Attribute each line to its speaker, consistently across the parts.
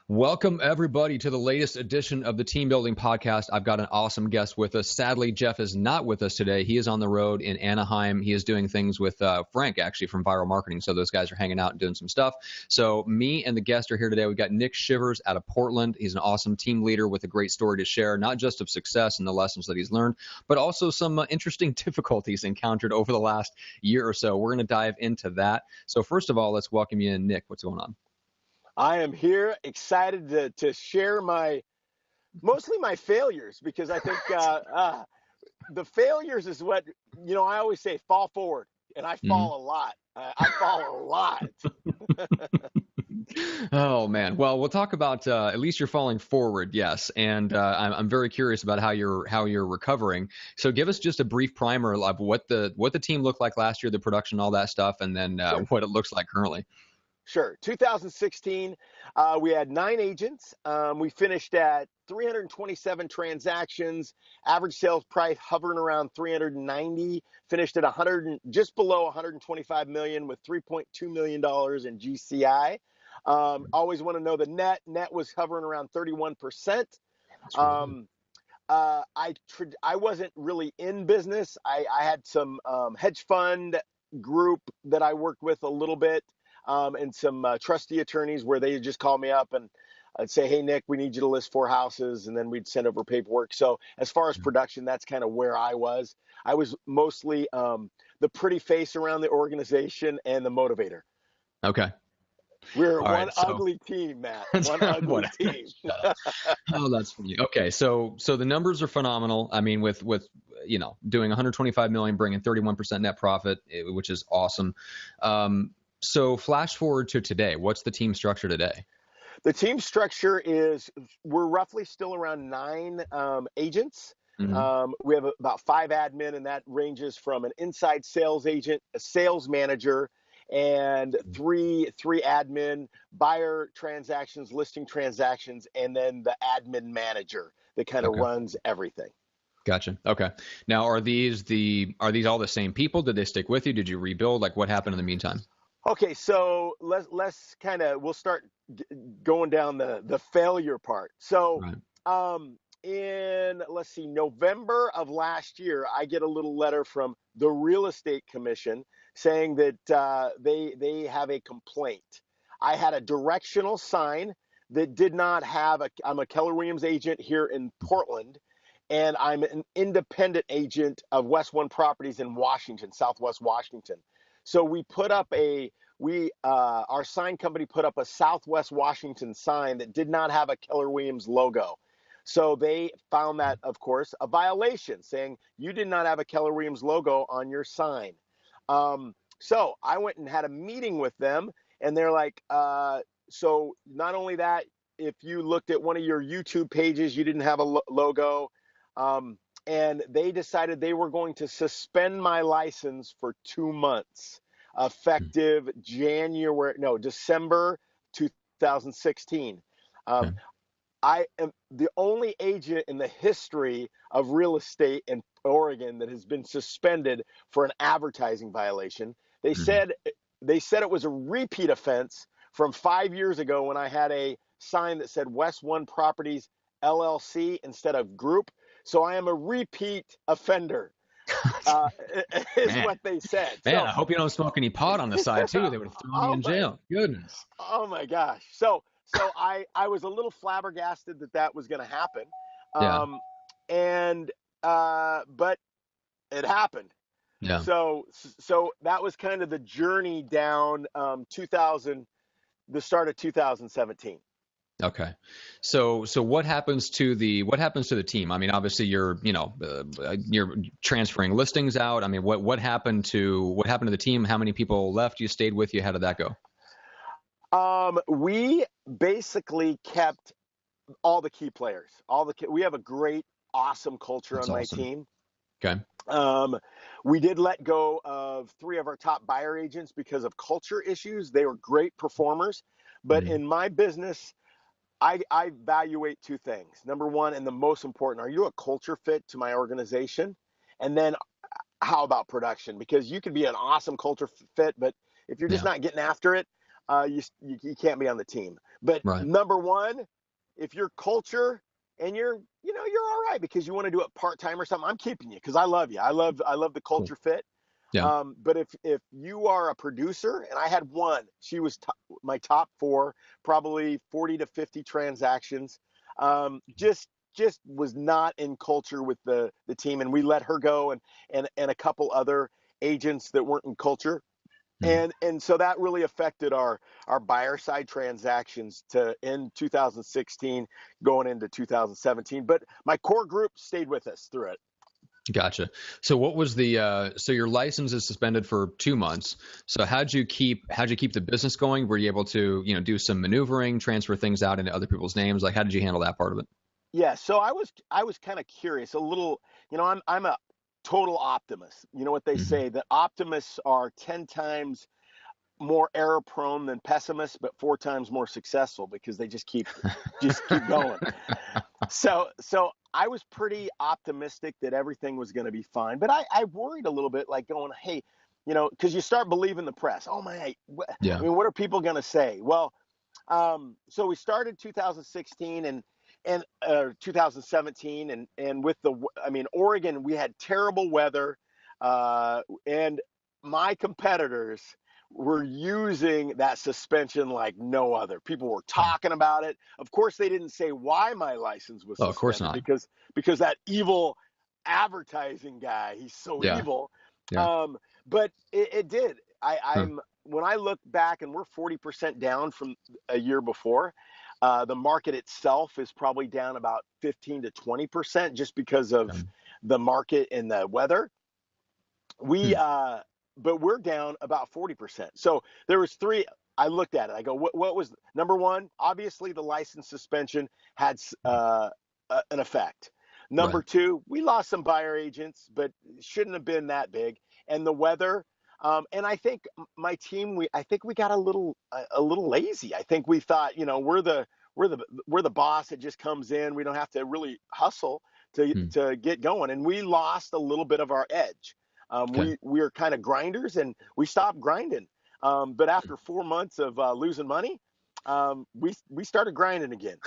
Speaker 1: Welcome, everybody, to the latest edition of the Team Building Podcast. I've got an awesome guest with us. Sadly, Jeff is not with us today. He is on the road in Anaheim. He is doing things with Frank, actually, from Viral Marketing. So those guys are hanging out and doing some stuff. So me and the guest are here today. We've got Nick Shivers out of Portland. He's an awesome team leader with a great story to share, not just of success and the lessons that he's learned, but also some interesting difficulties encountered over the last year or so. We're going to dive into that. So first of all, let's welcome you in. Nick, what's going on?
Speaker 2: I am here excited to share mostly my failures, because I think the failures is what, I always say, fall forward, and I fall a lot. I fall a lot.
Speaker 1: Oh man. Well, we'll talk about at least you're falling forward, yes. And I'm very curious about how you're recovering. So give us just a brief primer of what the team looked like last year, the production, all that stuff, and then
Speaker 2: Sure.
Speaker 1: what it looks like currently.
Speaker 2: Sure. 2016, we had 9 agents. We finished at 327 transactions, average sales price hovering around 390, finished at just below 125 million with $3.2 million in GCI. Always want to know the net. Net was hovering around 31%.
Speaker 1: That's really good.
Speaker 2: I wasn't really in business. I had some hedge fund group that I worked with a little bit. And some trustee attorneys where they just call me up and I'd say, hey, Nick, we need you to list 4 houses. And then we'd send over paperwork. So as far as production, that's kind of where I was. I was mostly the pretty face around the organization and the motivator.
Speaker 1: Okay.
Speaker 2: We're
Speaker 1: All right,
Speaker 2: ugly team, Matt. One ugly team.
Speaker 1: Oh, that's funny. Okay, so the numbers are phenomenal. I mean, with doing 125 million, bringing 31% net profit, which is awesome. So flash forward to today. What's the team structure today?
Speaker 2: The team structure is we're roughly still around 9 agents.
Speaker 1: Mm-hmm.
Speaker 2: We have about 5 admin, and that ranges from an inside sales agent, a sales manager, and three admin, buyer transactions, listing transactions, and then the admin manager that kind of runs everything.
Speaker 1: Gotcha. Okay. Now, are these all the same people? Did they stick with you? Did you rebuild? Like, what happened in the meantime?
Speaker 2: Okay, so we'll start going down the failure part. So
Speaker 1: Right.
Speaker 2: in November of last year, I get a little letter from the Real Estate Commission saying that they have a complaint. I had a directional sign that did not have I'm a Keller Williams agent here in Portland, and I'm an independent agent of West One Properties in Washington, Southwest Washington. So we put up our sign company put up a Southwest Washington sign that did not have a Keller Williams logo. So they found that, of course, a violation, saying you did not have a Keller Williams logo on your sign. So I went and had a meeting with them, and they're like, so not only that, if you looked at one of your YouTube pages, you didn't have a logo. And they decided they were going to suspend my license for 2 months, effective December 2016. I am the only agent in the history of real estate in Oregon that has been suspended for an advertising violation. They said it was a repeat offense from 5 years ago when I had a sign that said West One Properties LLC instead of Group. So I am a repeat offender, is what they said.
Speaker 1: Man,
Speaker 2: so,
Speaker 1: I hope you don't smoke any pot on the side too. They would have thrown you in jail. Goodness.
Speaker 2: Oh my gosh. So I was a little flabbergasted that was going to happen. But it happened.
Speaker 1: Yeah.
Speaker 2: So that was kind of the journey down the start of 2017.
Speaker 1: Okay. So what happens to the team? I mean, obviously you're transferring listings out. I mean, what happened to the team? How many people left? You stayed with you? How did that go?
Speaker 2: We basically kept all the key players. We have a great, awesome culture on my team.
Speaker 1: Okay.
Speaker 2: We did let go of 3 of our top buyer agents because of culture issues. They were great performers, but in my business, I evaluate 2 things. Number one, and the most important, are you a culture fit to my organization? And then how about production? Because you could be an awesome culture fit, but if you're just not getting after it, you can't be on the team. But
Speaker 1: Right.
Speaker 2: number one, if your culture and you're all right because you want to do it part-time or something, I'm keeping you because I love you. I love the
Speaker 1: Cool.
Speaker 2: culture fit.
Speaker 1: Yeah.
Speaker 2: But if you are a producer, and I had one, she was my top four, probably 40 to 50 transactions. Just was not in culture with the team, and we let her go, and a couple other agents that weren't in culture.
Speaker 1: Mm.
Speaker 2: And so that really affected our buyer side transactions to in 2016 going into 2017. But my core group stayed with us through it.
Speaker 1: Gotcha. So what was so your license is suspended for 2 months. So how'd you keep the business going? Were you able to, do some maneuvering, transfer things out into other people's names? Like, how did you handle that part of it?
Speaker 2: Yeah, so I was kind of curious, a little, I'm a total optimist. You know what they
Speaker 1: Hmm.
Speaker 2: say, that optimists are 10 times more error prone than pessimists, but 4 times more successful because they just keep going. So I was pretty optimistic that everything was going to be fine, but I worried a little bit, like going, hey, because you start believing the press. Oh my,
Speaker 1: Yeah.
Speaker 2: what are people going to say? Well, so we started 2016 and 2017, and with Oregon, we had terrible weather, and my competitors were using that suspension like no other. People were
Speaker 1: Yeah.
Speaker 2: talking about it. Of course, they didn't say why my license was
Speaker 1: Oh, of course
Speaker 2: suspended
Speaker 1: not.
Speaker 2: because that evil advertising guy, he's so
Speaker 1: Yeah.
Speaker 2: evil.
Speaker 1: Yeah.
Speaker 2: But it did.
Speaker 1: Huh.
Speaker 2: I'm When I look back, and we're 40% down from a year before. The market itself is probably down about 15 to 20% just because of
Speaker 1: Um,
Speaker 2: the market and the weather. We
Speaker 1: hmm.
Speaker 2: But we're down about 40%. So there was three. I looked at it. I go, what was number one? Obviously, the license suspension had an effect.
Speaker 1: Right.
Speaker 2: Number two, we lost some buyer agents, but shouldn't have been that big. And the weather. And I think my team, I think we got a little lazy. I think we thought, we're the boss that just comes in. We don't have to really hustle to
Speaker 1: Hmm.
Speaker 2: to get going, and we lost a little bit of our edge.
Speaker 1: Okay.
Speaker 2: We are kind of grinders, and we stopped grinding. But after 4 months of losing money, we started grinding again.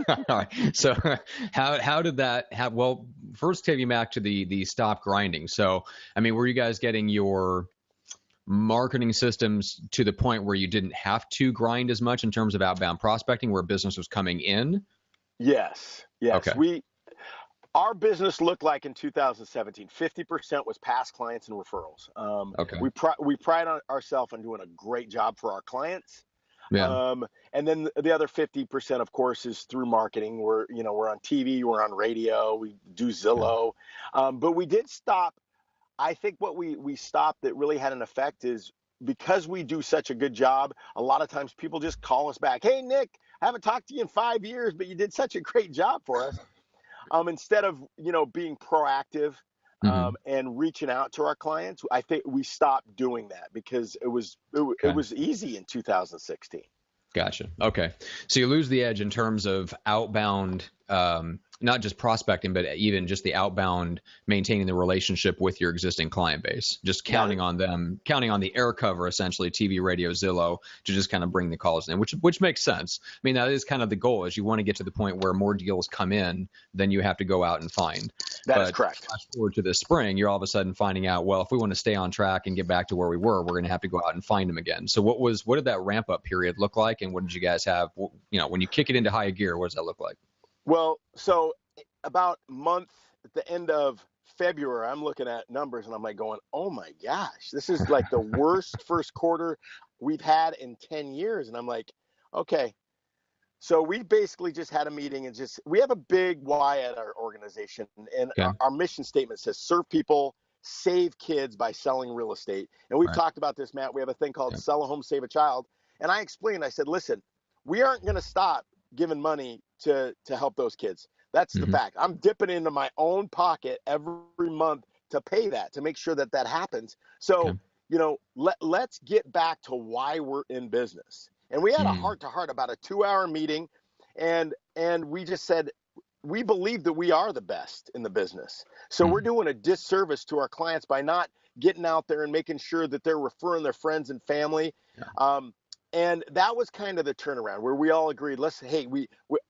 Speaker 1: All right. So how did that have? Well, first take you back to the stop grinding. So, I mean, were you guys getting your marketing systems to the point where you didn't have to grind as much in terms of outbound prospecting, where business was coming in?
Speaker 2: Yes, yes.
Speaker 1: Okay.
Speaker 2: Our business looked like in 2017, 50% was past clients and referrals.
Speaker 1: Okay.
Speaker 2: We pride ourselves on doing a great job for our clients.
Speaker 1: Yeah.
Speaker 2: And then the other 50%, of course, is through marketing. We're on TV, we're on radio, we do
Speaker 1: Okay.
Speaker 2: Zillow. But we did stop. I think what we stopped that really had an effect is because we do such a good job. A lot of times people just call us back. Hey, Nick, I haven't talked to you in 5 years, but you did such a great job for us. Instead of being proactive,
Speaker 1: Hmm.
Speaker 2: and reaching out to our clients, I think we stopped doing that because it
Speaker 1: Okay.
Speaker 2: was easy in 2016.
Speaker 1: Gotcha. Okay. So you lose the edge in terms of outbound, not just prospecting, but even just the outbound, maintaining the relationship with your existing client base, just
Speaker 2: That
Speaker 1: counting on them, counting on the air cover, essentially TV, radio, Zillow, to just kind of bring the calls in, which makes sense. I mean, that is kind of the goal, is you want to get to the point where more deals come in than you have to go out and find.
Speaker 2: that is
Speaker 1: But
Speaker 2: correct.
Speaker 1: flash forward to this spring, you're all of a sudden finding out, well, if we want to stay on track and get back to where we were, we're going to have to go out and find them again. So what did that ramp up period look like, and what did you guys have? When you kick it into high gear, what does that look like?
Speaker 2: Well, so about month at the end of February, I'm looking at numbers and I'm like going, oh my gosh, this is like the worst first quarter we've had in 10 years. And I'm like, okay. So we basically just had a meeting, and we have a big why at our organization. And
Speaker 1: Okay.
Speaker 2: our mission statement says serve people, save kids by selling real estate. And we've
Speaker 1: Right.
Speaker 2: talked about this, Matt. We have a thing called
Speaker 1: Yeah.
Speaker 2: sell a home, save a child. And I explained, I said, listen, we aren't going to stop giving money to help those kids. That's the
Speaker 1: Hmm.
Speaker 2: fact. I'm dipping into my own pocket every month to pay that, to make sure that that happens. So,
Speaker 1: Okay.
Speaker 2: let's get back to why we're in business. And we had a
Speaker 1: Mm.
Speaker 2: heart to heart, about a 2 hour meeting. And we just said, we believe that we are the best in the business. So we're
Speaker 1: Mm.
Speaker 2: doing a disservice to our clients by not getting out there and making sure that they're referring their friends and family.
Speaker 1: Yeah.
Speaker 2: Um, And that was kind of the turnaround where we all agreed,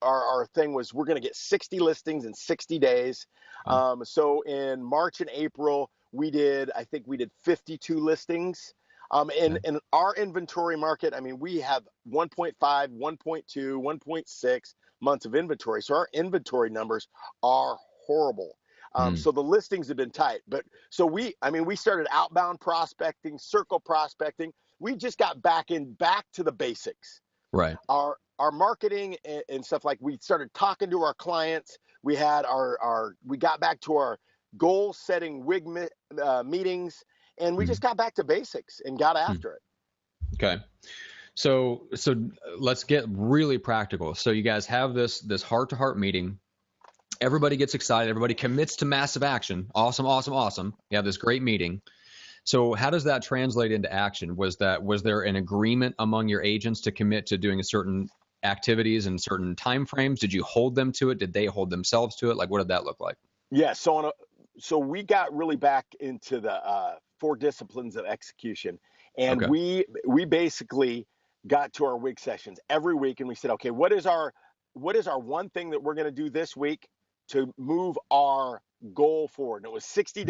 Speaker 2: our thing was we're going to get 60 listings in 60 days.
Speaker 1: Wow.
Speaker 2: So in March and April, I think we did 52 listings.
Speaker 1: Okay.
Speaker 2: In our inventory market, I mean, we have 1.5, 1.2, 1.6 months of inventory. So our inventory numbers are horrible.
Speaker 1: Mm.
Speaker 2: So the listings have been tight. But so we started outbound prospecting, circle prospecting. We just got back to the basics.
Speaker 1: Right.
Speaker 2: Our marketing and stuff, like we started talking to our clients. We had we got back to our goal setting meetings, and we
Speaker 1: Mm.
Speaker 2: just got back to basics and got
Speaker 1: Mm.
Speaker 2: after it.
Speaker 1: Okay. So let's get really practical. So you guys have this heart-to-heart meeting. Everybody gets excited. Everybody commits to massive action. Awesome, awesome, awesome. You have this great meeting. So how does that translate into action? Was there an agreement among your agents to commit to doing certain activities and certain timeframes? Did you hold them to it? Did they hold themselves to it? Like, what did that look like?
Speaker 2: Yeah. So we got really back into the 4 disciplines of execution, and
Speaker 1: Okay.
Speaker 2: we basically got to our WIG sessions every week, and we said, okay, what is our one thing that we're going to do this week to move our goal forward? And it was 60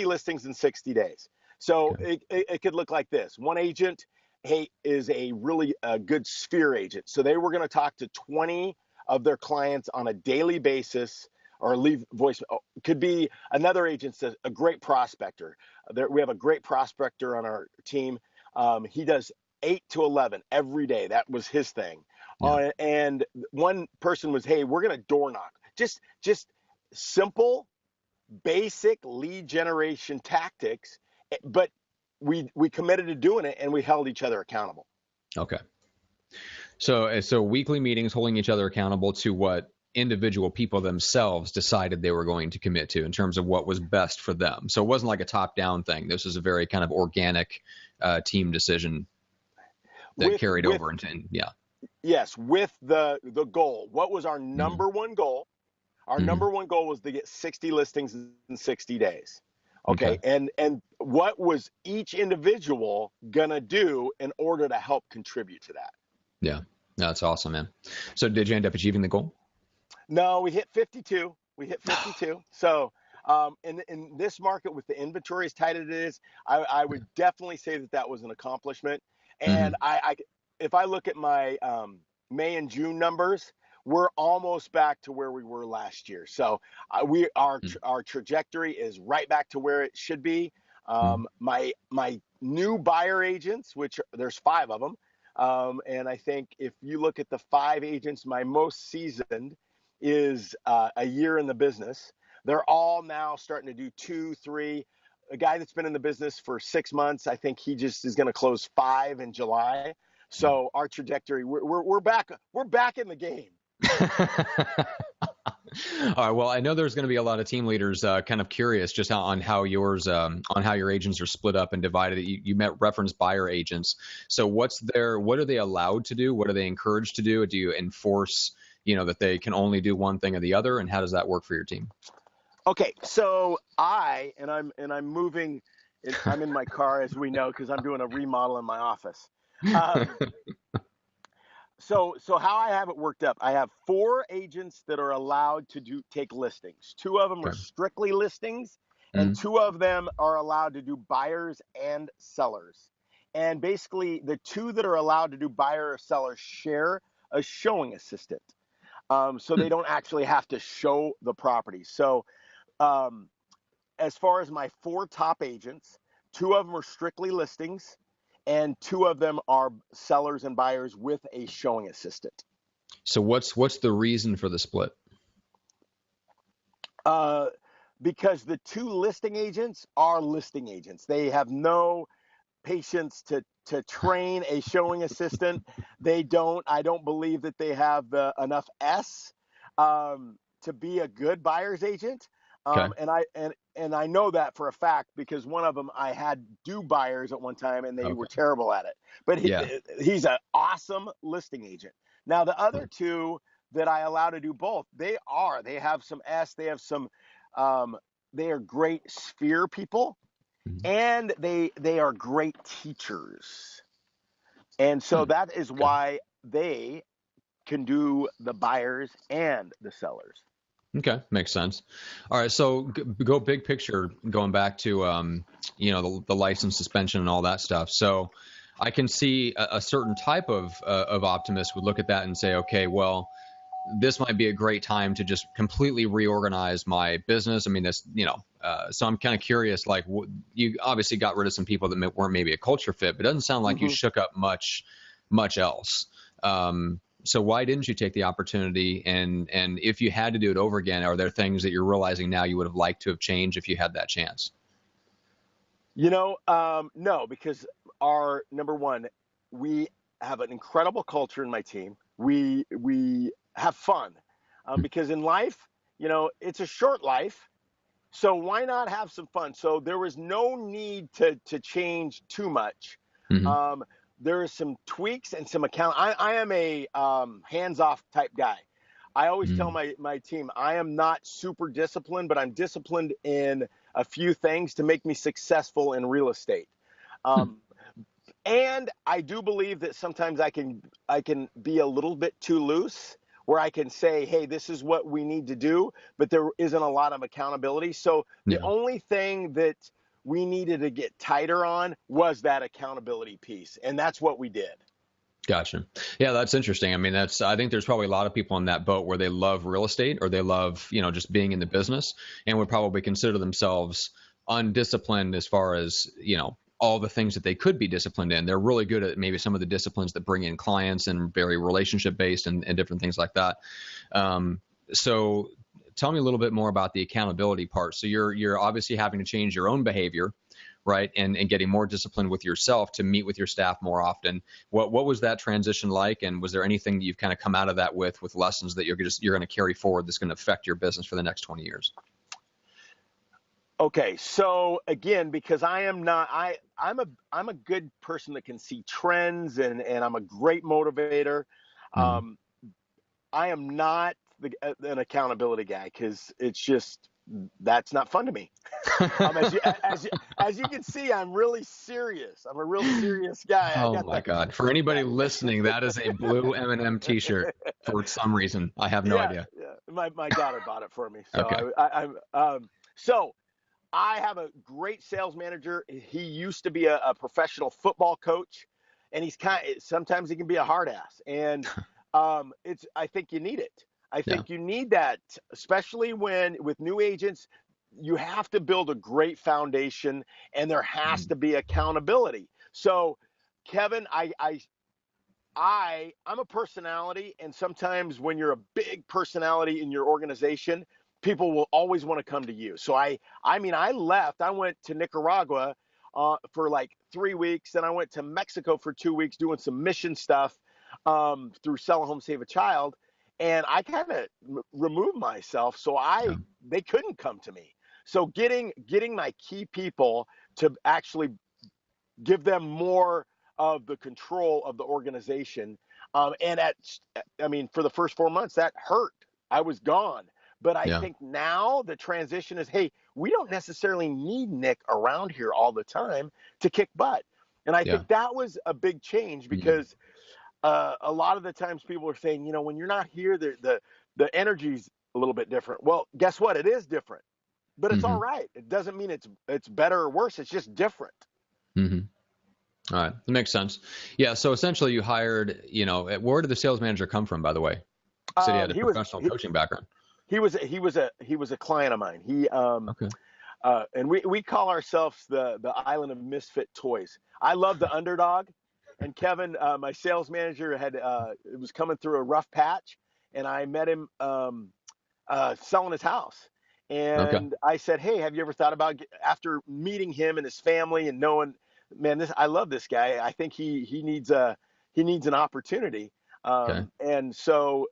Speaker 2: listings in 60 days. So
Speaker 1: Okay.
Speaker 2: it could look like this. One agent, hey, is a really good sphere agent. So they were going to talk to 20 of their clients on a daily basis, or leave voice. Could be another agent's a great prospector. We have a great prospector on our team. He does 8 to 11 every day. That was his thing.
Speaker 1: Yeah.
Speaker 2: And one person was, hey, we're going to door knock. Just simple, basic lead generation tactics, but we committed to doing it, and we held each other accountable.
Speaker 1: Okay. So weekly meetings holding each other accountable to what individual people themselves decided they were going to commit to in terms of what was best for them. So it wasn't like a top-down thing. This was a very kind of organic team decision that carried over into, yeah.
Speaker 2: Yes, with the goal. What was our
Speaker 1: Mm-hmm.
Speaker 2: number one goal? Our
Speaker 1: Mm-hmm.
Speaker 2: number one goal was to get 60 listings in 60 days.
Speaker 1: Okay.
Speaker 2: Okay. And what was each individual gonna do in order to help contribute to that?
Speaker 1: Yeah. That's awesome, man. So did you end up achieving the goal?
Speaker 2: No, we hit 52. We hit 52. So in this market, with the inventory as tight as it is, I would definitely say that was an accomplishment.
Speaker 1: Mm-hmm.
Speaker 2: And if I look at my May and June numbers, we're almost back to where we were last year. So our trajectory is right back to where it should be. My new buyer agents, which there's 5 of them, and I think if you look at the 5 agents, my most seasoned is a year in the business. They're all now starting to do 2, 3. A guy that's been in the business for 6 months, I think he just is going to close 5 in July. So our trajectory, we're back in the game.
Speaker 1: All right. Well, I know there's going to be a lot of team leaders kind of curious just on how your agents are split up and divided. You referenced buyer agents. So what are they allowed to do? What are they encouraged to do? Do you enforce, that they can only do one thing or the other? And how does that work for your team?
Speaker 2: Okay. So I'm moving. I'm in my car, as we know, because I'm doing a remodel in my office. So how I have it worked up, I have 4 agents that are allowed to take listings. 2 of them are
Speaker 1: Okay.
Speaker 2: strictly listings, and 2 of them are allowed to do buyers and sellers. And basically, the 2 that are allowed to do buyer or seller share a showing assistant. So they don't actually have to show the property. So as far as my 4 top agents, 2 of them are strictly listings, and 2 of them are sellers and buyers with a showing assistant.
Speaker 1: So what's the reason for the split?
Speaker 2: Because the 2 listing agents are listing agents. They have no patience to train a showing assistant. I don't believe that they have enough to be a good buyer's agent.
Speaker 1: Okay.
Speaker 2: And I know that for a fact, because one of them I had do buyers at one time, and they were terrible at it. But he's an awesome listing agent. Now the other 2 that I allow to do both, they have some they have some they are great sphere people, and they are great teachers. And so
Speaker 1: Hmm.
Speaker 2: that is
Speaker 1: Okay.
Speaker 2: why they can do the buyers and the sellers.
Speaker 1: Okay, makes sense. All right, so go big picture, going back to the license suspension and all that stuff. So I can see a certain type of optimist would look at that and say, okay, well, this might be a great time to just completely reorganize my business. I mean, so I'm kind of curious. Like, you obviously got rid of some people that weren't maybe a culture fit, but it doesn't sound like you
Speaker 2: Hmm.
Speaker 1: shook up much else. So why didn't you take the opportunity? And if you had to do it over again, are there things that you're realizing now you would have liked to have changed if you had that chance?
Speaker 2: No, because our number one, we have an incredible culture in my team. We have fun, because in life, it's a short life. So why not have some fun? So there was no need to change too much.
Speaker 1: Mm-hmm.
Speaker 2: Um, there are some tweaks and some account. I am a hands off type guy. I always tell
Speaker 1: Mm-hmm.
Speaker 2: my team I am not super disciplined, but I'm disciplined in a few things to make me successful in real estate. Um, and I do believe that sometimes I can be a little bit too loose, where I can say, hey, this is what we need to do, but there isn't a lot of accountability. So the
Speaker 1: Yeah.
Speaker 2: only thing that we needed to get tighter on was that accountability piece. And that's what we did.
Speaker 1: Gotcha. Yeah, that's interesting. I mean, I think there's probably a lot of people in that boat where they love real estate or they love, just being in the business and would probably consider themselves undisciplined as far as, all the things that they could be disciplined in. They're really good at maybe some of the disciplines that bring in clients and very relationship based and different things like that. So tell me a little bit more about the accountability part. So you're obviously having to change your own behavior, right? And getting more disciplined with yourself to meet with your staff more often. What was that transition like? And was there anything that you've kind of come out of that with lessons that you're going to carry forward that's going to affect your business for the next 20 years?
Speaker 2: Okay, so again, because I'm a good person that can see trends, and I'm a great motivator.
Speaker 1: Mm-hmm.
Speaker 2: Um, I am not an accountability guy, because it's just that's not fun to me. As you can see, I'm really serious. I'm a real serious guy. I
Speaker 1: Oh
Speaker 2: got
Speaker 1: my God. For anybody listening, that is a blue M&M t-shirt for some reason. I have no
Speaker 2: yeah,
Speaker 1: idea.
Speaker 2: yeah. My daughter bought it for me, so
Speaker 1: Okay.
Speaker 2: so I have a great sales manager. He used to be a professional football coach, and sometimes he can be a hard ass, and I think you need it. I
Speaker 1: Yeah.
Speaker 2: think you need that, especially when with new agents, you have to build a great foundation, and there has
Speaker 1: Mm.
Speaker 2: to be accountability. So, Kevin, I'm a personality, and sometimes when you're a big personality in your organization, people will always want to come to you. So I mean, I left. I went to Nicaragua for like 3 weeks, then I went to Mexico for 2 weeks doing some mission stuff through Sell a Home, Save a Child, and I kind of removed myself, so
Speaker 1: Yeah.
Speaker 2: they couldn't come to me. So getting my key people to actually give them more of the control of the organization. I mean, for the first 4 months, that hurt. I was gone. But I
Speaker 1: Yeah.
Speaker 2: think now the transition is, hey, we don't necessarily need Nick around here all the time to kick butt. And I
Speaker 1: Yeah.
Speaker 2: think that was a big change,
Speaker 1: Mm.
Speaker 2: because a lot of the times people are saying, when you're not here, the energy's a little bit different. Well, guess what? It is different, but it's all
Speaker 1: Mm-hmm.
Speaker 2: right. It doesn't mean it's better or worse. It's just different.
Speaker 1: Mm-hmm. All right. That makes sense. Yeah. So essentially you hired, where did the sales manager come from, by the way? You said he had a
Speaker 2: He was
Speaker 1: professional coaching background.
Speaker 2: he was a client of mine.
Speaker 1: Okay.
Speaker 2: And we call ourselves the island of misfit toys. I love the Underdog, and Kevin, my sales manager, had it was coming through a rough patch, and I met him selling his house.
Speaker 1: Okay.
Speaker 2: And I said, hey, have you ever thought about, after meeting him and his family and knowing, man, this I love this guy. I think he needs an opportunity.
Speaker 1: Okay.
Speaker 2: And so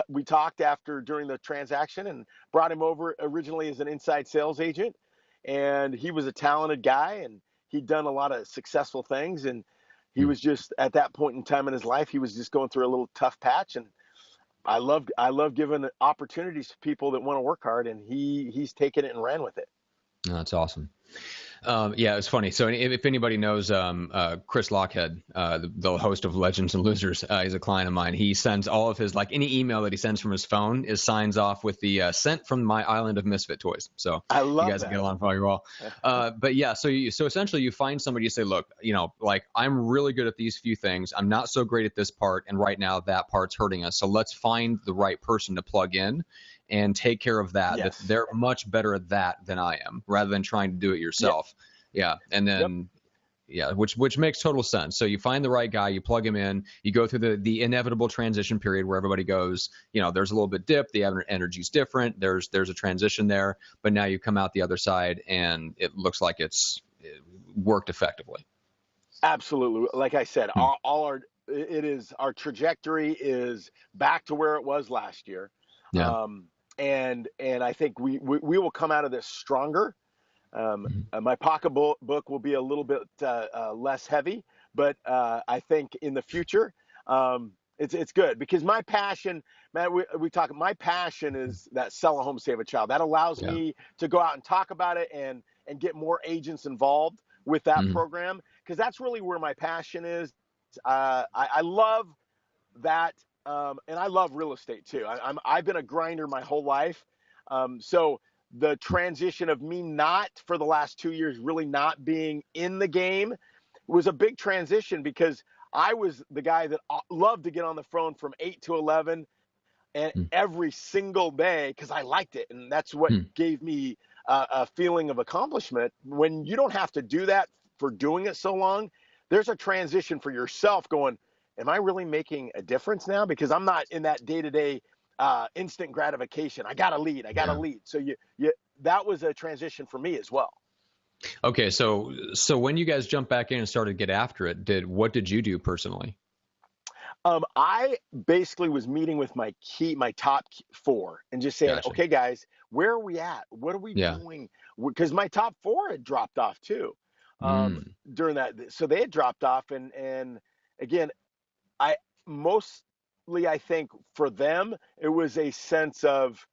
Speaker 2: we talked after during the transaction, and brought him over originally as an inside sales agent. And he was a talented guy, and he'd done a lot of successful things. And he
Speaker 1: Hmm.
Speaker 2: was just at that point in time in his life, he was just going through a little tough patch. And I love giving opportunities to people that want to work hard, and he's taken it and ran with it.
Speaker 1: No, that's awesome. Yeah, it's funny. So if anybody knows Chris Lockhead, the host of Legends and Losers, he's a client of mine. He sends all of his, like any email that he sends from his phone is signs off with the sent from my island of misfit toys. So
Speaker 2: I
Speaker 1: you
Speaker 2: love
Speaker 1: guys will get
Speaker 2: that.
Speaker 1: along very well. But yeah, so essentially you find somebody, you say, look, like I'm really good at these few things. I'm not so great at this part, and right now that part's hurting us. So let's find the right person to plug in and take care of that
Speaker 2: Yes.
Speaker 1: they're much better at that than I am, rather than trying to do it
Speaker 2: Yeah.
Speaker 1: yourself. Yeah, and
Speaker 2: Yep.
Speaker 1: then yeah, which makes total sense. So you find the right guy, you plug him in, you go through the inevitable transition period where everybody goes, there's a little bit dip, the energy's different, there's a transition there, but now you come out the other side and it looks like it worked effectively.
Speaker 2: Absolutely. Like I said,
Speaker 1: Hmm.
Speaker 2: our trajectory is back to where it was last year.
Speaker 1: Yeah.
Speaker 2: And I think we will come out of this stronger.
Speaker 1: Mhm.
Speaker 2: My pocketbook will be a little bit less heavy, but I think in the future, it's good because my passion, Matt, we talk. My passion is that sell a home, save a child. That allows
Speaker 1: Yeah.
Speaker 2: me to go out and talk about it and get more agents involved with that
Speaker 1: Mhm.
Speaker 2: program because that's really where my passion is. I love that, and I love real estate too. I've been a grinder my whole life, so the transition of me not for the last 2 years really not being in the game was a big transition because I was the guy that loved to get on the phone from 8 to 11 and
Speaker 1: Mhm.
Speaker 2: every single day because I liked it, and that's what
Speaker 1: Mhm.
Speaker 2: gave me a feeling of accomplishment. When you don't have to do that for doing it so long, there's a transition for yourself going, am I really making a difference now? Because I'm not in that day-to-day instant gratification. I got to lead. I got to
Speaker 1: Yeah.
Speaker 2: lead. So that was a transition for me as well.
Speaker 1: Okay, so when you guys jumped back in and started to get after it, what did you do personally?
Speaker 2: I basically was meeting with my top four and just saying,
Speaker 1: Gotcha.
Speaker 2: okay, guys, where are we at? What are we
Speaker 1: Yeah.
Speaker 2: doing? Because my top four had dropped off too
Speaker 1: Mm.
Speaker 2: during that. So they had dropped off. And again, I mostly, I think for them, it was a sense of,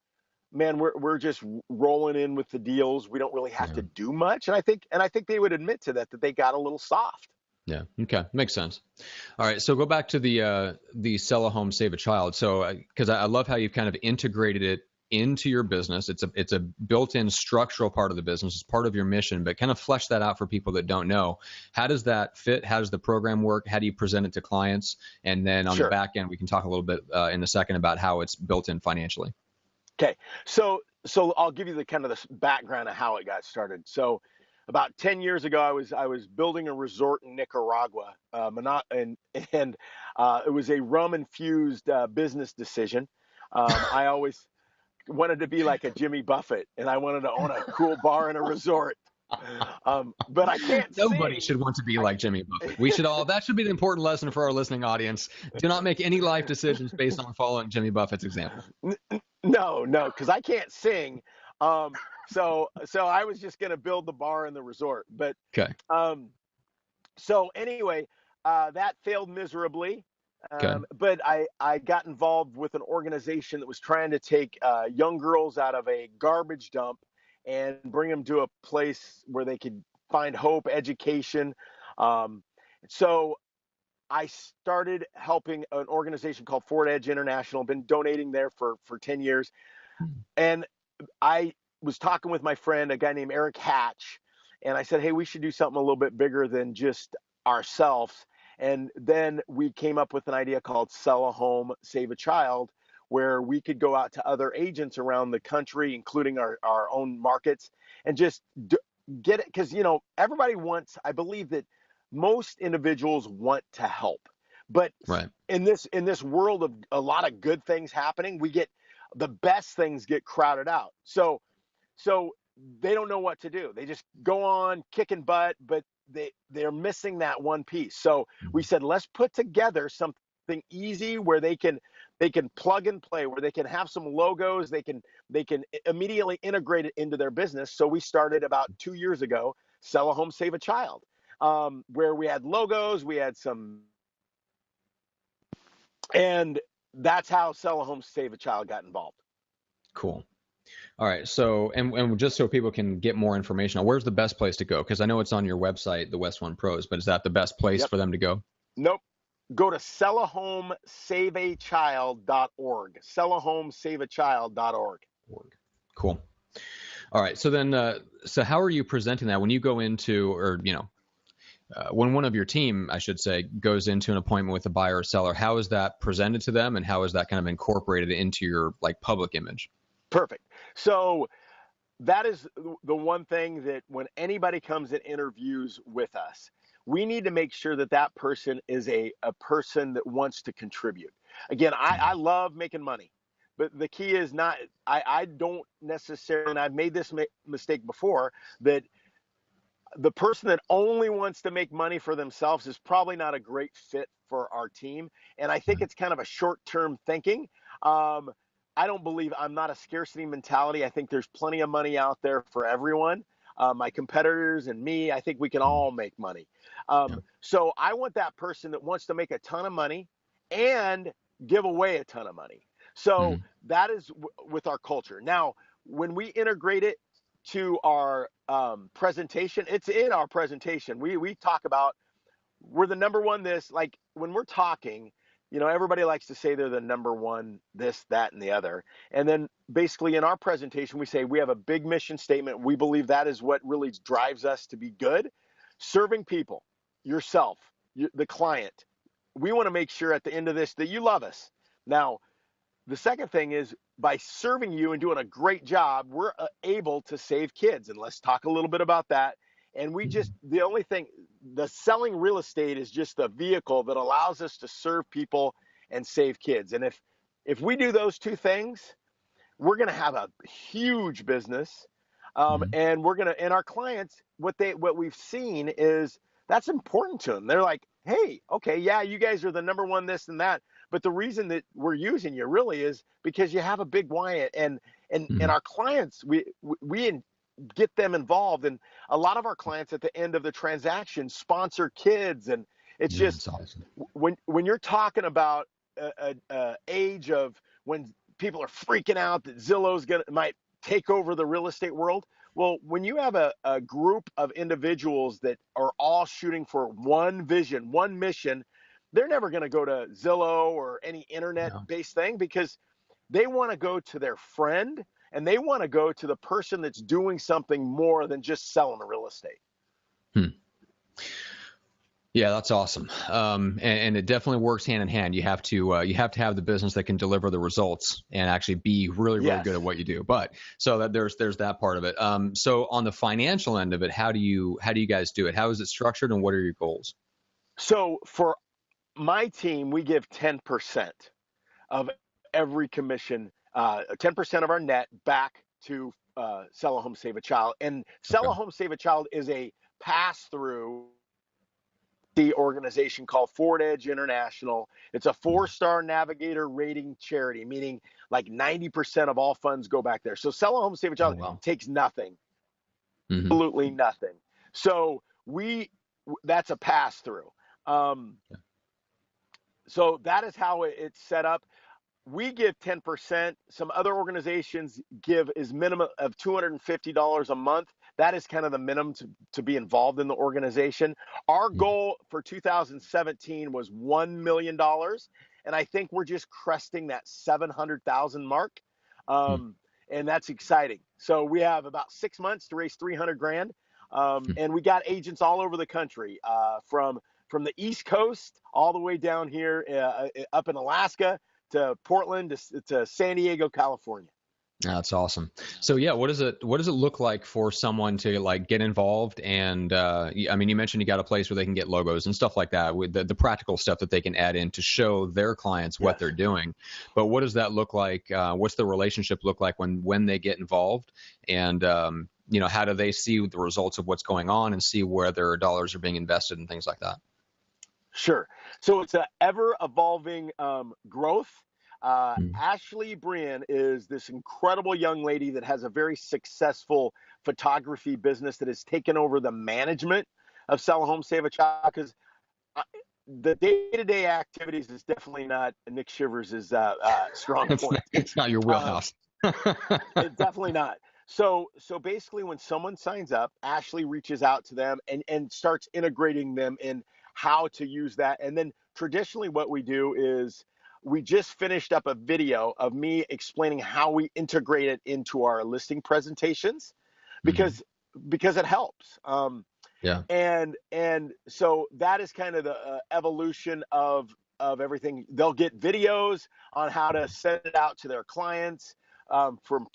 Speaker 2: man, we're just rolling in with the deals. We don't really have
Speaker 1: Yeah.
Speaker 2: to do much. And I think they would admit to that they got a little soft.
Speaker 1: Yeah. Okay. Makes sense. All right. So go back to the sell a home, save a child. So because I love how you've kind of integrated it into your business. It's a built-in structural part of the business. It's part of your mission, but kind of flesh that out for people that don't know. How does that fit? How does the program work? How do you present it to clients? And then on the
Speaker 2: Sure.
Speaker 1: back end, we can talk a little bit in a second about how it's built in financially.
Speaker 2: Okay, so I'll give you the kind of the background of how it got started. So about 10 years ago, I was building a resort in Nicaragua, and it was a rum infused business decision. I always wanted to be like a Jimmy Buffett, and I wanted to own a cool bar and a resort. But I can't
Speaker 1: Nobody
Speaker 2: sing.
Speaker 1: should want to be
Speaker 2: I
Speaker 1: like Jimmy Buffett. We should all, that should be the important lesson for our listening audience. Do not make any life decisions based on following Jimmy Buffett's example.
Speaker 2: No, because I can't sing. So I was just gonna build the bar and the resort. But
Speaker 1: Okay.
Speaker 2: um, so anyway, that failed miserably.
Speaker 1: Okay.
Speaker 2: But I got involved with an organization that was trying to take young girls out of a garbage dump and bring them to a place where they could find hope, education. Um, so I started helping an organization called Ford Edge International. Been donating there for 10 years, and I was talking with my friend, a guy named Eric Hatch, and I said, hey, we should do something a little bit bigger than just ourselves. And then we came up with an idea called Sell a Home, Save a Child, where we could go out to other agents around the country, including our own markets, and just get it. Because, everybody wants, I believe that most individuals want to help. But
Speaker 1: Right.
Speaker 2: in this world of a lot of good things happening, we get the best things get crowded out. So they don't know what to do. They just go on kicking butt, but they're missing that one piece. So we
Speaker 1: Mhm.
Speaker 2: said, let's put together something easy where they can plug and play, where they can have some logos, they can immediately integrate it into their business. So we started about 2 years ago, Sell a Home, Save a Child, where we had logos, we had some, and that's how Sell a Home, Save a Child got involved.
Speaker 1: Cool. All right. So, and just so people can get more information, where's the best place to go? Because I know it's on your website, the West One Pros, but is that the best place
Speaker 2: Yep.
Speaker 1: for them to go?
Speaker 2: Nope. Go to sellahomesaveachild.org. Sellahomesaveachild.org.
Speaker 1: Cool. All right. So then, so how are you presenting that when you go into, or when one of your team, I should say, goes into an appointment with a buyer or seller? How is that presented to them, and how is that kind of incorporated into your like public image?
Speaker 2: Perfect. So that is the one thing that when anybody comes and interviews with us, we need to make sure that that person is a person that wants to contribute. Again, I love making money, but the key is not, I don't necessarily, and I've made this mistake before, that the person that only wants to make money for themselves is probably not a great fit for our team. And I think it's kind of a short-term thinking. I don't believe, I'm not a scarcity mentality. I think there's plenty of money out there for everyone. My competitors and me, I think we can all make money. So I want that person that wants to make a ton of money and give away a ton of money. So that is with our culture. Now, when we integrate it to our presentation, it's in our presentation. We talk about, we're the number one this, like when we're talking, everybody likes to say they're the number one this, that, and the other. And then basically in our presentation, we say we have a big mission statement. We believe that is what really drives us to be good. Serving people, yourself, the client. We want to make sure at the end of this that you love us. Now, the second thing is by serving you and doing a great job, we're able to save kids. And let's talk a little bit about that. And the only thing, the selling real estate is just a vehicle that allows us to serve people and save kids. And if we do those two things, we're going to have a huge business. And and our clients, what we've seen is that's important to them. They're like, hey, okay, yeah, you guys are the number one this and that. But the reason that we're using you really is because you have a big why, and our clients, we get them involved, and a lot of our clients at the end of the transaction sponsor kids, and it's just
Speaker 1: awesome.
Speaker 2: when you're talking about a age of when people are freaking out that Zillow's might take over the real estate world. Well, when you have a group of individuals that are all shooting for one vision, one mission, they're never going to go to Zillow or any internet-based thing, because they want to go to their friend, and they want to go to the person that's doing something more than just selling real estate.
Speaker 1: Yeah, that's awesome. And it definitely works hand in hand. You have to have the business that can deliver the results and actually be really good at what you do. But so that there's that part of it. So on the financial end of it, how do you guys do it? How is it structured, and what are your goals?
Speaker 2: So for my team, we give 10% of every commission, 10% of our net back to Sell a Home, Save a Child. And Sell a Home, Save a Child is a pass-through the organization called Ford Edge International. It's a 4-star Navigator rating charity, meaning like 90% of all funds go back there. So Sell a Home, Save a Child takes nothing, absolutely nothing. So that's a pass-through. So that is how it's set up. We give 10%. Some other organizations give as minimum of $250 a month. That is kind of the minimum to be involved in the organization. Our goal for 2017 was $1 million. And I think we're just cresting that 700,000 mark. And that's exciting. So we have about 6 months to raise 300 grand. And we got agents all over the country, from the East Coast all the way down here up in Alaska to Portland to San Diego, California.
Speaker 1: That's awesome. So yeah, what does it look like for someone to like get involved? And I mean, you mentioned you got a place where they can get logos and stuff like that, with the practical stuff that they can add in to show their clients what they're doing. But what does that look like? What's the relationship look like when they get involved? And how do they see the results of what's going on and see where their dollars are being invested and things like that?
Speaker 2: Sure. So it's an ever-evolving growth. Ashley Brian is this incredible young lady that has a very successful photography business that has taken over the management of Sell a Home, Save a Child, because the day-to-day activities is definitely not Nick Shivers' strong point.
Speaker 1: It's not your wheelhouse.
Speaker 2: Definitely not. So basically, when someone signs up, Ashley reaches out to them and starts integrating them in how to use that. And then traditionally, what we do is we just finished up a video of me explaining how we integrate it into our listing presentations,
Speaker 1: Mhm.
Speaker 2: because it helps.
Speaker 1: Yeah.
Speaker 2: And so that is kind of the evolution of everything. They'll get videos on how to send it out to their clients, from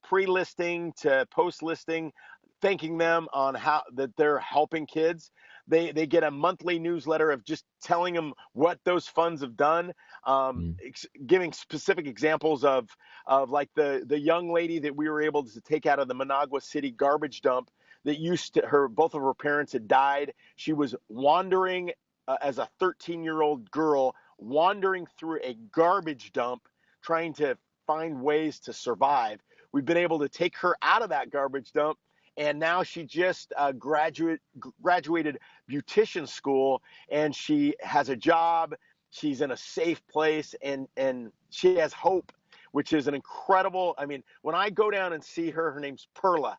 Speaker 2: pre-listing to post-listing, thanking them on how that they're helping kids. They get a monthly newsletter of just telling them what those funds have done,
Speaker 1: Mm.
Speaker 2: giving specific examples of like the young lady that we were able to take out of the Managua City garbage dump that used to her both of her parents had died. She was wandering, as a 13-year-old girl, wandering through a garbage dump trying to find ways to survive. We've been able to take her out of that garbage dump, and now she just graduated beautician school, and she has a job. She's in a safe place, and she has hope, which is an incredible. I mean, when I go down and see her, her name's Perla.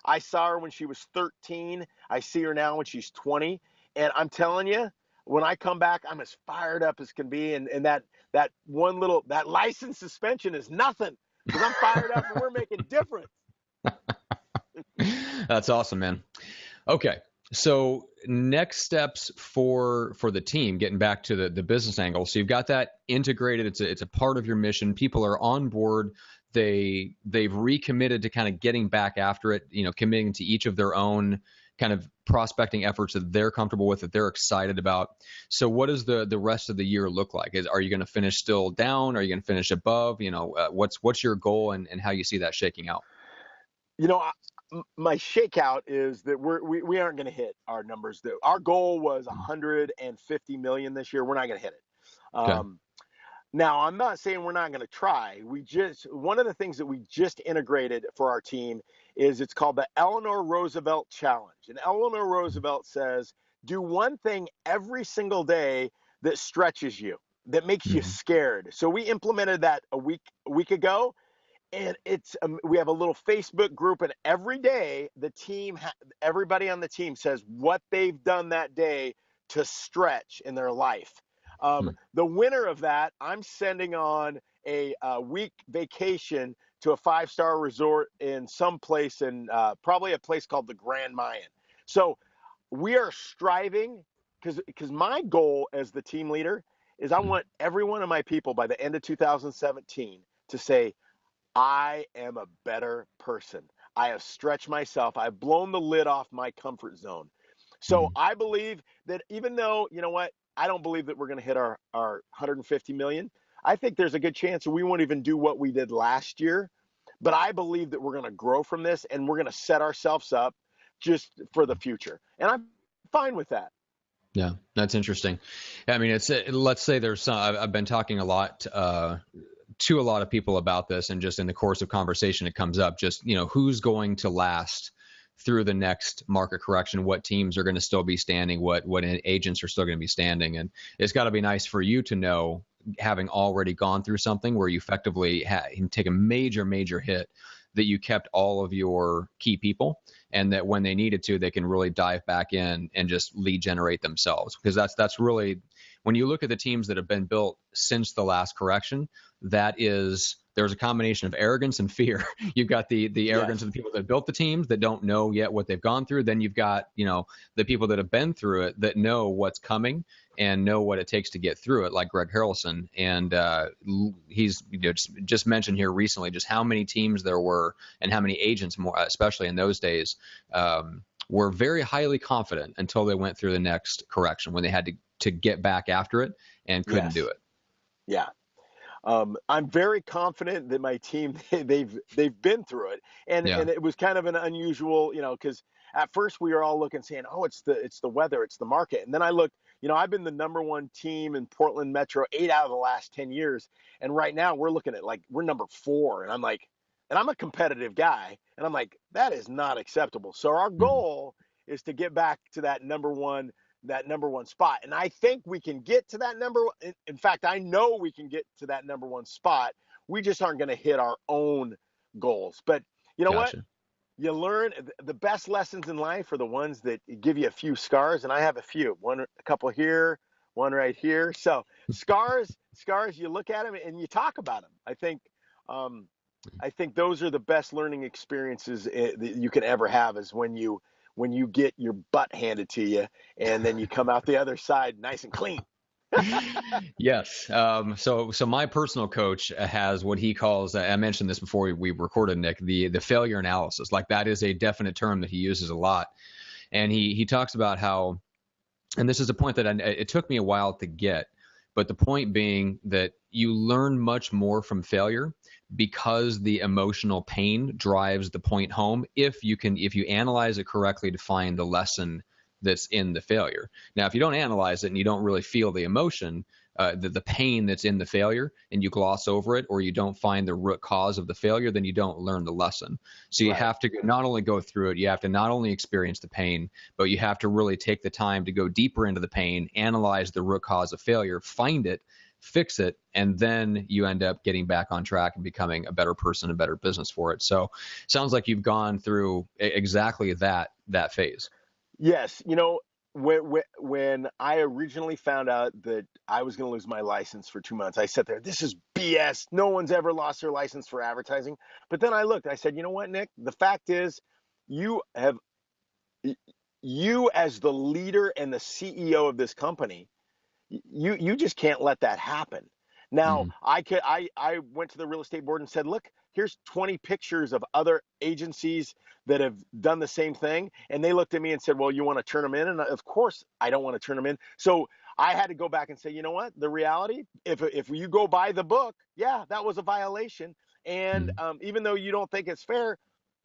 Speaker 2: I saw her when she was 13. I see her now when she's 20. And I'm telling you, when I come back, I'm as fired up as can be. And that one little, that license suspension is nothing, because I'm fired up and we're making difference.
Speaker 1: That's awesome, man. Okay. So next steps for the team, getting back to the business angle. So you've got that integrated. It's a part of your mission. People are on board. They've recommitted to kind of getting back after it, committing to each of their own kind of prospecting efforts that they're comfortable with, that they're excited about. So what does the rest of the year look like? Are you going to finish still down? Are you going to finish above? What's your goal, and how you see that shaking out?
Speaker 2: You know, my shakeout is that we aren't going to hit our numbers. Our goal was
Speaker 1: Mm.
Speaker 2: 150 million this year. We're not going to hit it.
Speaker 1: Okay.
Speaker 2: Now, I'm not saying we're not going to try. One of the things that we just integrated for our team is it's called the Eleanor Roosevelt Challenge. And Eleanor Roosevelt says, do one thing every single day that stretches you, that makes you
Speaker 1: Mm-hmm.
Speaker 2: scared. So we implemented that a week ago, and we have a little Facebook group, and every day everybody on the team says what they've done that day to stretch in their life. The winner of that, I'm sending on a week vacation to a 5-star resort in some place, in probably a place called the Grand Mayan. So we are striving, because my goal as the team leader is I want every one of my people by the end of 2017 to say, I am a better person. I have stretched myself. I've blown the lid off my comfort zone. So
Speaker 1: Mm-hmm.
Speaker 2: I believe that, even though, you know what, I don't believe that we're going to hit our 150 million. I think there's a good chance that we won't even do what we did last year. But I believe that we're going to grow from this, and we're going to set ourselves up just for the future. And I'm fine with that.
Speaker 1: Yeah, that's interesting. I mean, let's say there's some. I've been talking a lot to a lot of people about this, and just in the course of conversation, it comes up. Just who's going to last through the next market correction? What teams are going to still be standing? What agents are still going to be standing? And it's got to be nice for you to know, having already gone through something where you effectively take a major hit, that you kept all of your key people, and that when they needed to, they can really dive back in and just lead generate themselves. Because that's really, when you look at the teams that have been built since the last correction, there's a combination of arrogance and fear. You've got the arrogance
Speaker 2: Yes.
Speaker 1: of the people that built the teams that don't know yet what they've gone through. Then you've got, the people that have been through it, that know what's coming and know what it takes to get through it, like Greg Harrelson. And he's just mentioned here recently just how many teams there were, and how many agents, more especially in those days, were very highly confident until they went through the next correction, when they had to get back after it and couldn't do
Speaker 2: Yes.
Speaker 1: it.
Speaker 2: Yeah. I'm very confident that my team they've been through it,
Speaker 1: Yeah.
Speaker 2: and it was kind of an unusual, because at first we were all looking, saying, oh, it's the weather, it's the market, and then I looked, I've been the number one team in Portland Metro 8 out of the last 10 years, and right now we're looking at, like, we're number 4, and I'm like, and I'm a competitive guy, and I'm like, that is not acceptable. So our
Speaker 1: Mhm.
Speaker 2: goal is to get back to that number one spot. And I think we can get to that number. In fact, I know we can get to that number one spot we just aren't going to hit our own goals. But you know what?
Speaker 1: Gotcha.
Speaker 2: You learn the best lessons in life are the ones that give you a few scars, and I have a few. A couple here, one right here. So scars, you look at them and you talk about them. I think those are the best learning experiences that you can ever have, is when you get your butt handed to you, and then you come out the other side nice and clean.
Speaker 1: Yes. So my personal coach has what he calls, I mentioned this before we recorded, Nick, the failure analysis. Like, that is a definite term that he uses a lot. And he talks about how, and this is a point that it took me a while to get, but the point being that you learn much more from failure because the emotional pain drives the point home, if you analyze it correctly to find the lesson that's in the failure. Now, if you don't analyze it and you don't really feel the emotion, the pain that's in the failure, and you gloss over it, or you don't find the root cause of the failure, then you don't learn the lesson. So you
Speaker 2: Right.
Speaker 1: have to not only go through it, you have to not only experience the pain, but you have to really take the time to go deeper into the pain, analyze the root cause of failure, find it, fix it, and then you end up getting back on track and becoming a better person, a better business for it. So sounds like you've gone through exactly that phase.
Speaker 2: Yes, when I originally found out that I was going to lose my license for 2 months, I sat there, this is BS. No one's ever lost their license for advertising. But then I looked, I said, you know what, Nick? The fact is, you have, you as the leader and the CEO of this company, you just can't let that happen. Now,
Speaker 1: Mm-hmm.
Speaker 2: I went to the real estate board and said, look, here's 20 pictures of other agencies that have done the same thing. And they looked at me and said, well, you want to turn them in? And of course, I don't want to turn them in. So I had to go back and say, you know what? The reality, if you go by the book, yeah, that was a violation. And even though you don't think it's fair,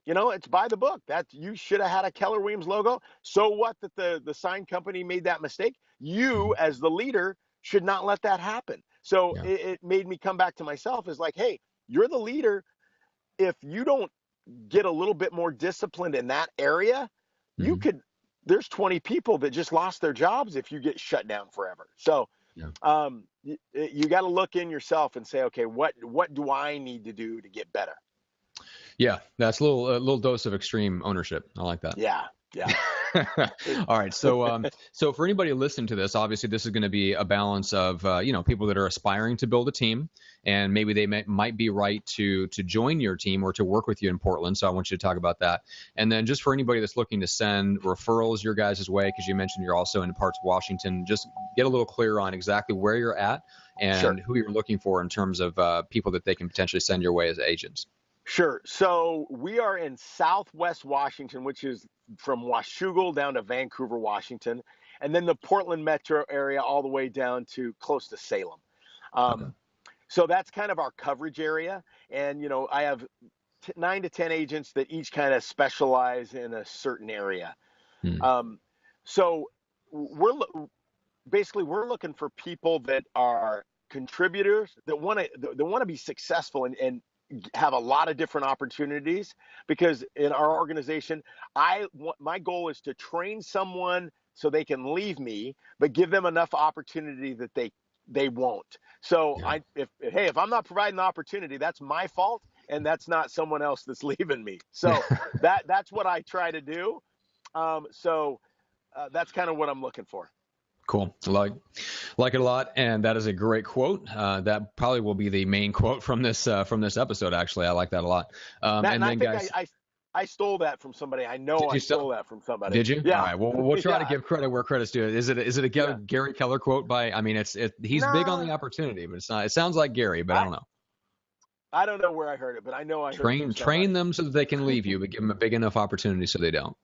Speaker 2: it's by the book. That you should have had a Keller Williams logo. So what that the sign company made that mistake? You, as the leader, should not let that happen. So
Speaker 1: Yeah.
Speaker 2: it made me come back to myself as like, hey, you're the leader. If you don't get a little bit more disciplined in that area, there's 20 people that just lost their jobs if you get shut down forever. So
Speaker 1: Yeah.
Speaker 2: you got to look in yourself and say, okay, what do I need to do to get better?
Speaker 1: Yeah, that's a little dose of extreme ownership. I like that.
Speaker 2: Yeah.
Speaker 1: All right. So for anybody listening to this, obviously this is going to be a balance of, people that are aspiring to build a team, and maybe they might be right to join your team or to work with you in Portland. So I want you to talk about that. And then just for anybody that's looking to send referrals your guys' way, because you mentioned you're also in parts of Washington, just get a little clearer on exactly where you're at and
Speaker 2: Sure.
Speaker 1: who you're looking for in terms of people that they can potentially send your way as agents.
Speaker 2: Sure. So we are in Southwest Washington, which is from Washougal down to Vancouver, Washington, and then the Portland metro area all the way down to close to Salem.
Speaker 1: Okay.
Speaker 2: So that's kind of our coverage area. And, I have 9 to 10 agents that each kind of specialize in a certain area. So we're looking for people that are contributors that want to be successful and have a lot of different opportunities, because in our organization, my goal is to train someone so they can leave me, but give them enough opportunity that they won't. So if I'm not providing the opportunity, that's my fault, and that's not someone else that's leaving me. So that's what I try to do. That's kind of what I'm looking for.
Speaker 1: Cool. Like it a lot, and that is a great quote. That probably will be the main quote from this episode. Actually, I like that a lot.
Speaker 2: And
Speaker 1: then,
Speaker 2: I think
Speaker 1: guys,
Speaker 2: I stole that from somebody. I know I stole that from somebody.
Speaker 1: Did you?
Speaker 2: Yeah.
Speaker 1: All right. Well, we'll try to give credit where credit's due. Is it a Gary Keller quote by? I mean, he's big on the opportunity, but it's not. It sounds like Gary, but I don't know.
Speaker 2: I don't know where I heard it, but I know I heard it.
Speaker 1: Train them so that they can leave you, but give them a big enough opportunity so they don't.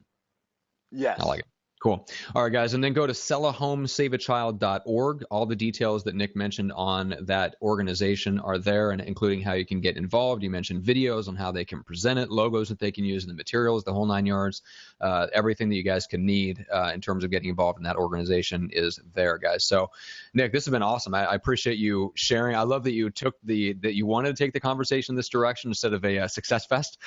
Speaker 2: Yes.
Speaker 1: I like it. Cool. All right, guys. And then go to sellahomesaveachild.org. All the details that Nick mentioned on that organization are there, and including how you can get involved. You mentioned videos on how they can present it, logos that they can use in the materials, the whole 9 yards. Everything that you guys can need in terms of getting involved in that organization is there, guys. So, Nick, this has been awesome. I appreciate you sharing. I love that you took that you wanted to take the conversation this direction instead of a success fest.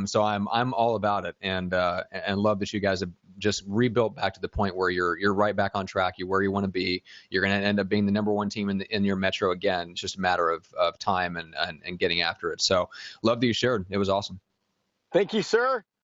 Speaker 1: So I'm all about it, and love that you guys have just rebuilt back back to the point where you're right back on track. You're where you want to be. You're going to end up being the number one team in your metro again. It's just a matter of time and getting after it. So love that you shared. It was awesome.
Speaker 2: Thank you, sir.